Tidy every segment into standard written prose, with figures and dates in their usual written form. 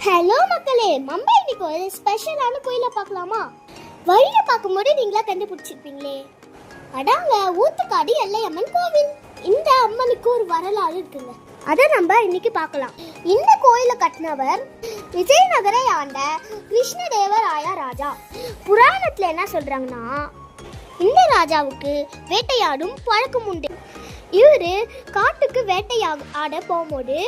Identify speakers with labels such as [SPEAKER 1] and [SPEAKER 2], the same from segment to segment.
[SPEAKER 1] Hello மக்களே, மம்பை இன்னைக்கு ஒரு ஸ்பெஷலான கோயிலை பார்க்கலாமா? வழியை பார்க்கும்போது நீங்களா கண்டுபிடிச்சிருப்பீங்களே, அடாங்க ஊத்துக்காடு எல்லையம்மன் கோவில். இந்த அம்மனுக்கு ஒரு வரலாறு இருக்குங்க, அதை நம்ம இன்னைக்கு பார்க்கலாம். இந்த கோயிலை கட்டினவர் விஜயநகரை ஆண்ட கிருஷ்ணதேவராய ராஜா. புராணத்துல என்ன சொல்றாங்கன்னா, இந்த ராஜாவுக்கு வேட்டையாடும் பழக்கம் உண்டு. இவரு காட்டுக்கு வேட்டையாட போகும்போது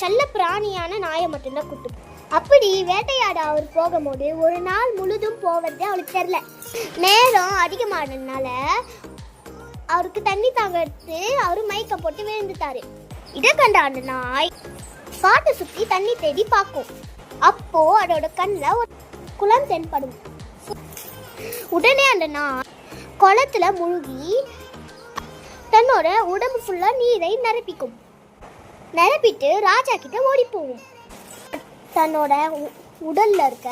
[SPEAKER 1] செல்ல பிராணியான நாயை மட்டும்தான் கூட்டு. அப்படி வேட்டையாட அவர் போகும்போது ஒரு நாள் முழுதும் போவது அவருக்கு தெரியல. நேரம் அதிகமானதுனால அவருக்கு தண்ணி தாங்கிறது அவரு மயக்கம் போட்டு விழுந்துட்டாரு. இதை கண்ட அந்த நாய் காட்டை சுற்றி தண்ணி தேடி பார்க்கும். அப்போ அதோட கண்ணில் ஒரு குளம் தென்படும். உடனே அந்த நாய் குளத்துல முழுகி தன்னோட உடம்பு ஃபுல்லா நீரை நிரப்பிட்டு ராஜா கிட்ட ஓடி போகும். தன்னோட உடல்ல இருக்க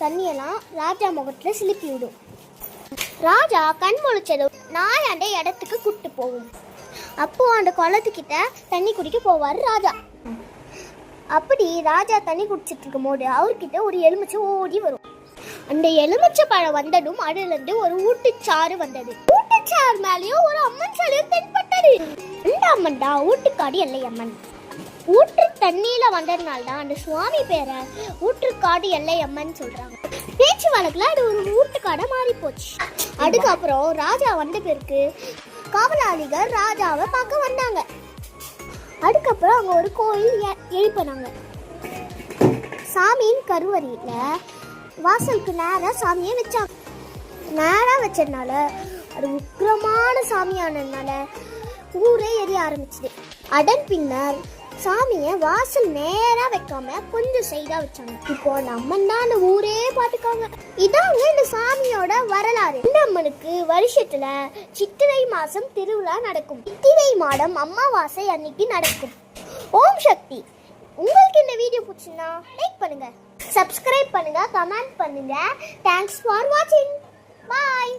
[SPEAKER 1] தண்ணியெல்லாம் ராஜா முகத்துல சிலுப்பி விடும். ராஜா கண் முழிச்சதும் நாய் அந்த இடத்துக்கு கூட்டு போகும். அப்போ அந்த குளத்துக்கிட்ட தண்ணி குடிக்க போவார் ராஜா. அப்படி ராஜா தண்ணி குடிச்சிட்டு இருக்கும் போது அவர்கிட்ட ஒரு எலுமிச்சை ஓடி வரும். அந்த எலுமிச்சை பழம் வந்ததும் அதுல இருந்து ஒரு ஊட்டுச்சாறு வந்தது. ஊட்டுச்சாறு மேலேயும் ஒரு அம்மன் சிலையும் தென்பட்டது. இந்த அம்மன் தான் ஊட்டுக்காடு எல்லையம்மன். ஊற்று தண்ணியில வந்ததுனால தான் அந்த சுவாமி பேரை ஊற்றுக்காடு எல்லையம்மன் சொல்றாங்க. பேச்சு வழக்குல அது ஒரு ஊட்டுக்காடை மாறி போச்சு. அதுக்கப்புறம் ராஜா வந்த பிறகு காவலாளிகள் ராஜாவை பார்க்க வந்தாங்க. அதுக்கப்புறம் அங்க ஒரு கோயில் எழுப்பினாங்க. சாமியின் கருவறையில வாசலுக்கு நேரா சாமியை வச்சாங்க. நேரா வச்சதுனால அது உக்கிரமான சாமியானதுனால ஊரே எரிய ஆரம்பிச்சுது. அதன் பின்னர் சாமியை வாசல் நேரா வைக்காம கொஞ்சம் சைடா வச்சாங்க. இப்போ அந்த அம்மன் தான் அந்த ஊரே பாத்துக்காங்க. இதாங்க இந்த சாமியோட வரலாறு. இந்த அம்மனுக்கு வருஷத்துல சித்திரை மாசம் திருவிழா நடக்கும். சித்திரை மாதம் அமாவாசை அன்னைக்கு நடக்கும். ஓம் சக்தி. உங்களுக்கு இந்த வீடியோ பிடிச்சிருந்தா லைக் பண்ணுங்க, சப்ஸ்கிரைப் பண்ணுங்க, கமெண்ட் பண்ணுங்க. தேங்க்ஸ் ஃபார் வாட்சிங். பாய்.